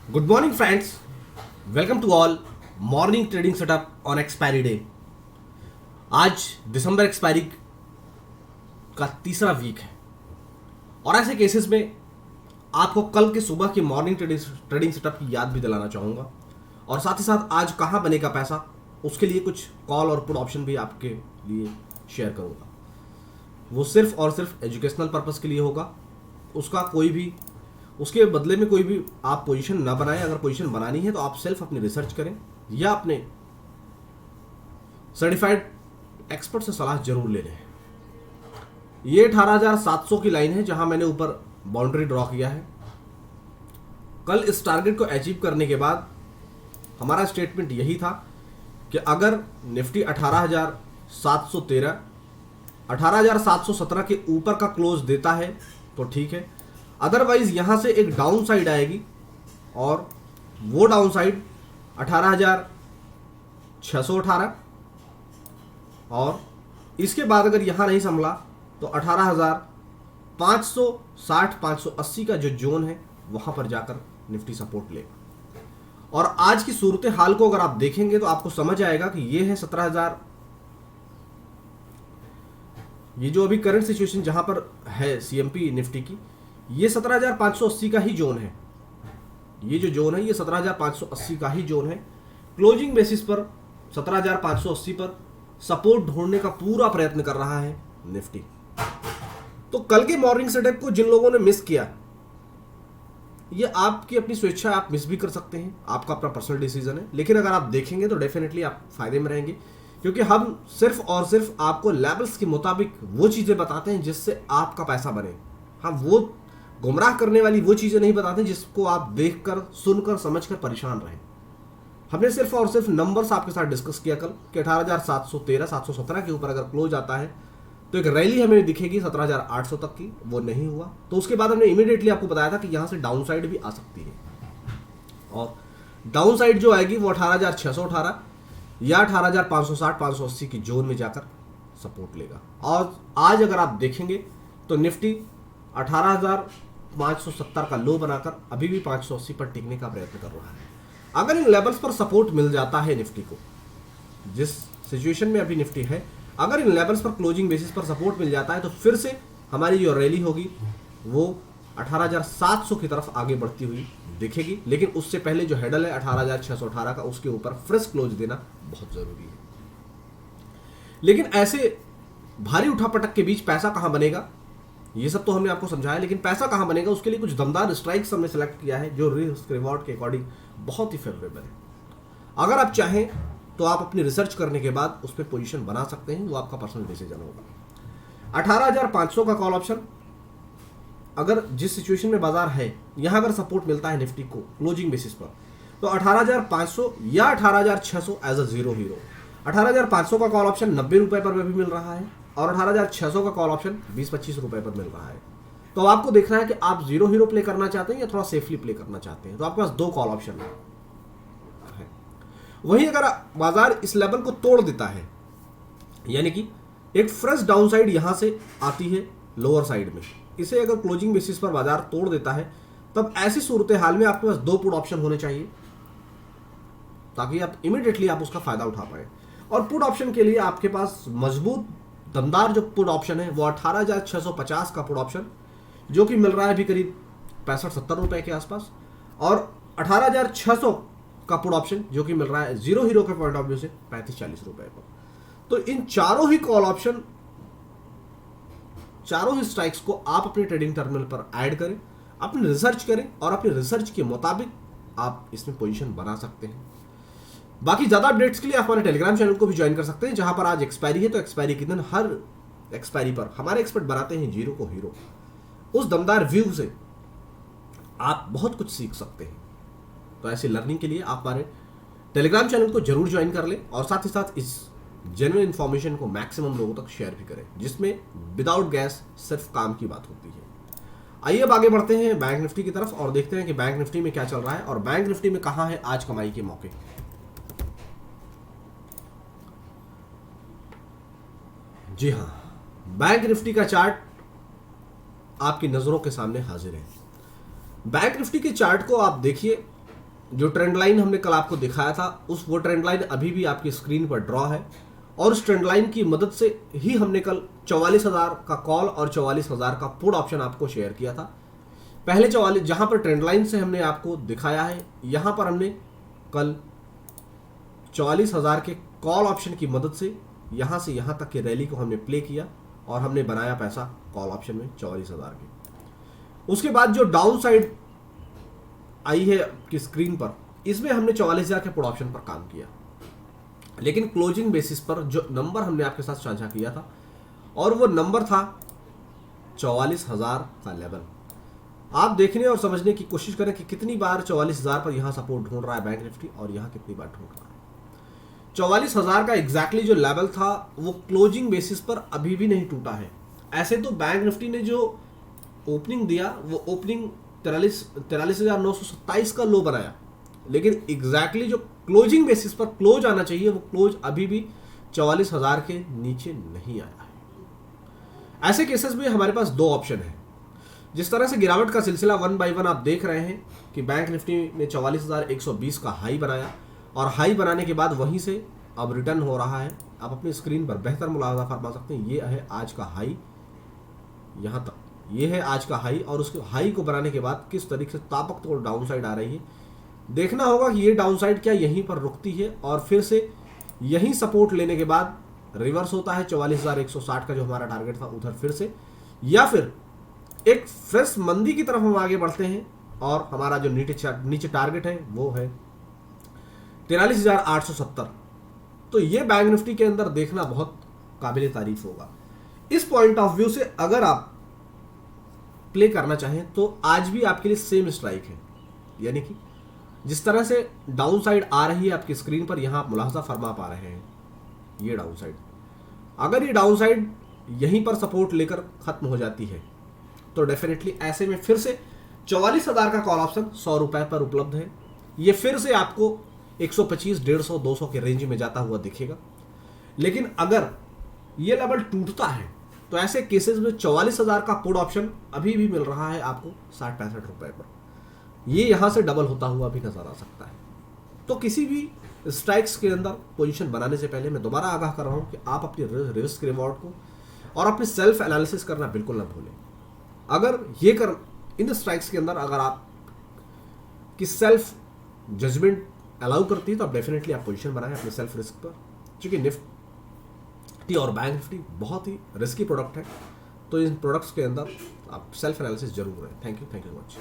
Good morning friends, welcome to all morning trading setup on expiry day. आज दिसंबर expiry का तीसरा week है और ऐसे केसेस में आपको कल के सुबह की मॉर्निंग ट्रेडिंग सेटअप की याद भी दिलाना चाहूँगा और साथ ही साथ आज कहाँ बनेगा पैसा उसके लिए कुछ कॉल और पुट ऑप्शन भी आपके लिए शेयर करूँगा। वो सिर्फ और सिर्फ एजुकेशनल पर्पस के लिए होगा। उसके बदले में कोई भी आप पोजीशन ना बनाएं। अगर पोजीशन बनानी है तो आप सेल्फ अपनी रिसर्च करें या अपने सर्टिफाइड एक्सपर्ट से सलाह जरूर ले लें। ये 18,700 की लाइन है जहां मैंने ऊपर बाउंड्री ड्रॉ किया है। कल इस टारगेट को अचीव करने के बाद हमारा स्टेटमेंट यही था कि अगर निफ्टी 18,713 18,717 के ऊपर का क्लोज देता है तो ठीक है, अदरवाइज यहां से एक डाउन साइड आएगी और वो डाउन साइड 18,618 और इसके बाद अगर यहां नहीं संभला तो 18,560-580 का जो जोन है वहां पर जाकर निफ्टी सपोर्ट लेगा। और आज की सूरत हाल को अगर आप देखेंगे तो आपको समझ आएगा कि ये है 17,000। ये जो अभी करंट सिचुएशन जहां पर है सीएमपी निफ्टी की, ये 17,580 का ही जोन है। ये जो जोन है ये 17,580 का ही जोन है। क्लोजिंग बेसिस पर 17,580 पर सपोर्ट ढूंढने का पूरा प्रयत्न कर रहा है निफ्टी। तो कल के मॉर्निंग सेटअप को जिन लोगों ने मिस किया, ये आपकी अपनी स्वेच्छा, आप मिस भी कर सकते हैं, आपका अपना पर्सनल डिसीजन है। लेकिन अगर आप देखेंगे तो डेफिनेटली आप फायदे में रहेंगे, क्योंकि हम सिर्फ और सिर्फ आपको लेवल्स के मुताबिक वो चीजें बताते हैं जिससे आपका पैसा बने। हम वो गुमराह करने वाली वो चीजें नहीं बताते जिसको आप देखकर, सुनकर, समझकर परेशान रहे। हमने सिर्फ और सिर्फ नंबर्स आपके साथ डिस्कस किया कल कि 18,713 717 के ऊपर अगर क्लोज आता है तो एक रैली हमें दिखेगी 17,800 तक की। वो नहीं हुआ तो उसके बाद हमने इमीडिएटली आपको बताया था कि यहां से डाउन साइड भी आ सकती है और डाउन साइड जो आएगी वो 18,618 या 18,560-580 की जोन में जाकर सपोर्ट लेगा। और आज अगर आप देखेंगे तो निफ्टी 18,570 का लो बनाकर अभी भी 580 पर टिकने का प्रयत्न कर रहा है। अगर इन लेवल्स पर सपोर्ट मिल जाता है निफ्टी को, जिस सिचुएशन में अभी निफ्टी है, अगर इन लेवल्स पर क्लोजिंग बेसिस पर सपोर्ट मिल जाता है तो फिर से हमारी जो रैली होगी वो 18,700 की तरफ आगे बढ़ती हुई दिखेगी। लेकिन उससे पहले जो हेडल है 18,618 का, उसके ऊपर फ्रेश क्लोज देना बहुत जरूरी है। लेकिन ऐसे भारी उठापटक के बीच पैसा कहां बनेगा, ये सब तो हमने आपको समझाया, लेकिन पैसा कहां बनेगा उसके लिए कुछ दमदार स्ट्राइक्स हमने सेलेक्ट किया है जो रिस्क रिवॉर्ड के अकॉर्डिंग बहुत ही फेवरेबल है। अगर आप चाहें तो आप अपनी रिसर्च करने के बाद उस पर पोजीशन बना सकते हैं, वो आपका पर्सनल डिसीजन होगा। 18,500 का कॉल ऑप्शन, अगर जिस सिचुएशन में बाजार है यहां अगर सपोर्ट मिलता है निफ्टी को क्लोजिंग बेसिस पर तो 18,500 या 18,600 एज अ जीरो हीरो। 18,500 का कॉल ऑप्शन 90 रुपए पर भी मिल रहा है और 18,600 का कॉल ऑप्शन 20-25 रुपए पर मिल रहा है। तो आपको देखना है कि आप जीरो हीरो प्ले करना चाहते हैं या थोड़ा सेफली प्ले करना चाहते हैं। तो आपके पास दो कॉल ऑप्शन है। वहीं अगर बाजार इस लेवल को तोड़ देता है, यानी कि एक फ्रेश डाउन साइड यहां से आती है लोअर साइड में, इसे अगर क्लोजिंग बेसिस पर बाजार तोड़ देता है, तब ऐसी सूरत हाल में आपके पास दो पुट ऑप्शन होने चाहिए ताकि आप इमीडिएटली आप उसका फायदा उठा पाए। और पुट ऑप्शन के लिए आपके पास मजबूत दमदार जो पुट ऑप्शन है वो 18,650 का पुट ऑप्शन, जो कि मिल रहा है अभी करीब 65-70 रुपए के आसपास, और 18,600 का पुट ऑप्शन जो कि मिल रहा है जीरो हीरो के पॉइंट ऑफ व्यू से 35-40 रुपए पर। तो इन चारों ही कॉल ऑप्शन, चारों ही स्ट्राइक्स को आप अपने ट्रेडिंग टर्मिनल पर ऐड करें, अपनी रिसर्च करें और अपनी रिसर्च के मुताबिक आप इसमें पोजीशन बना सकते हैं। बाकी ज्यादा अपडेट्स के लिए आप हमारे टेलीग्राम चैनल को भी ज्वाइन कर सकते हैं, जहां पर आज एक्सपायरी है तो एक्सपायरी के दिन हर एक्सपायरी पर हमारे एक्सपर्ट बनाते हैं जीरो को हीरो। उस दमदार व्यू से आप बहुत कुछ सीख सकते हैं। तो ऐसी लर्निंग के लिए आप हमारे टेलीग्राम चैनल को जरूर ज्वाइन कर लें और साथ ही साथ इस जेन्युइन इंफॉर्मेशन को मैक्सिमम लोगों तक शेयर भी करें, जिसमें विदाउट गैस सिर्फ काम की बात होती है। आइए अब आगे बढ़ते हैं बैंक निफ्टी की तरफ और देखते हैं कि बैंक निफ्टी में क्या चल रहा है और बैंक निफ्टी में कहां है आज कमाई के मौके। जी हां, बैंक निफ्टी का चार्ट आपकी नजरों के सामने हाजिर है। बैंक निफ्टी के चार्ट को आप देखिए जो ट्रेंड लाइन हमने कल आपको दिखाया था वो ट्रेंड लाइन अभी भी आपकी स्क्रीन पर ड्रॉ है, और उस ट्रेंड लाइन की मदद से ही हमने कल 44,000 का कॉल और 44,000 का पुट ऑप्शन आपको शेयर किया था। पहले 44 जहां पर ट्रेंड लाइन से हमने आपको दिखाया है, यहां पर हमने कल 44,000 के कॉल ऑप्शन की मदद से यहां तक की रैली को हमने प्ले किया और हमने बनाया पैसा कॉल ऑप्शन में 44,000 के। उसके बाद जो डाउन साइड आई है आपकी स्क्रीन पर, इसमें हमने 44,000 के पुट ऑप्शन पर काम किया, लेकिन क्लोजिंग बेसिस पर जो नंबर हमने आपके साथ साझा किया था, और वो नंबर था 44,000 का लेवल। आप देखने और समझने की कोशिश करें कि कितनी बार 44,000 पर यहां सपोर्ट ढूंढ रहा है बैंक निफ्टी और यहां कितनी बार ढूंढ रहा है। 44,000 का एग्जैक्टली जो लेवल था वो क्लोजिंग बेसिस पर अभी भी नहीं टूटा है। ऐसे तो बैंक निफ्टी ने जो ओपनिंग दिया वो ओपनिंग 43,927 का लो बनाया, लेकिन एग्जैक्टली जो क्लोजिंग बेसिस पर क्लोज आना चाहिए वो क्लोज अभी भी 44,000 के नीचे नहीं आया है। ऐसे केसेस में हमारे पास दो ऑप्शन है। जिस तरह से गिरावट का सिलसिला वन बाय वन आप देख रहे हैं कि बैंक निफ्टी ने 44,120 का हाई बनाया, और हाई बनाने के बाद वहीं से अब रिटर्न हो रहा है। आप अपनी स्क्रीन पर बेहतर मुलाहाजा फरमा सकते हैं। ये है आज का हाई, यहां तक ये है आज का हाई, और उसके हाई को बनाने के बाद किस तरीके से ताबक तोड़ डाउन साइड आ रही है। देखना होगा कि ये डाउन साइड क्या यहीं पर रुकती है और फिर से यहीं सपोर्ट लेने के बाद रिवर्स होता है 44,160 का जो हमारा टारगेट था उधर फिर से, या फिर एक फ्रेश मंदी की तरफ हम आगे बढ़ते हैं और हमारा जो नीचे टारगेट है वो है 43,870। तो ये बैंक निफ्टी के अंदर देखना बहुत काबिल तारीफ होगा। इस पॉइंट ऑफ व्यू से अगर आप प्ले करना चाहें तो आज भी आपके लिए सेम स्ट्राइक है, यानी कि जिस तरह से डाउन साइड आ रही है आपकी स्क्रीन पर, यहां आप मुलाहजा फरमा पा रहे हैं ये डाउन साइड, अगर ये डाउन साइड यहीं पर सपोर्ट लेकर खत्म हो जाती है तो डेफिनेटली ऐसे में फिर से 44,000 का कॉल ऑप्शन 100 रुपए पर उपलब्ध है। ये फिर से आपको 125, 150, 200 के रेंज में जाता हुआ दिखेगा। लेकिन अगर ये लेवल टूटता है तो ऐसे केसेस में 44,000 का पुट ऑप्शन अभी भी मिल रहा है आपको 60-65 रुपए पर। ये यहां से डबल होता हुआ भी नजर आ सकता है। तो किसी भी स्ट्राइक्स के अंदर पोजीशन बनाने से पहले मैं दोबारा आगाह कर रहा हूं कि आप अपनी रिस्क रिवॉर्ड को और अपनी सेल्फ एनालिसिस करना बिल्कुल ना भूलें। अगर ये कर इन स्ट्राइक्स के अंदर अगर आप की सेल्फ जजमेंट अलाउ करती है तो आप डेफिनेटली आप पोजीशन बनाएं अपने सेल्फ रिस्क पर, क्योंकि निफ्टी और बैंक निफ्टी बहुत ही रिस्की प्रोडक्ट है। तो इन प्रोडक्ट्स के अंदर आप सेल्फ एनालिसिस जरूर करें। Thank you much.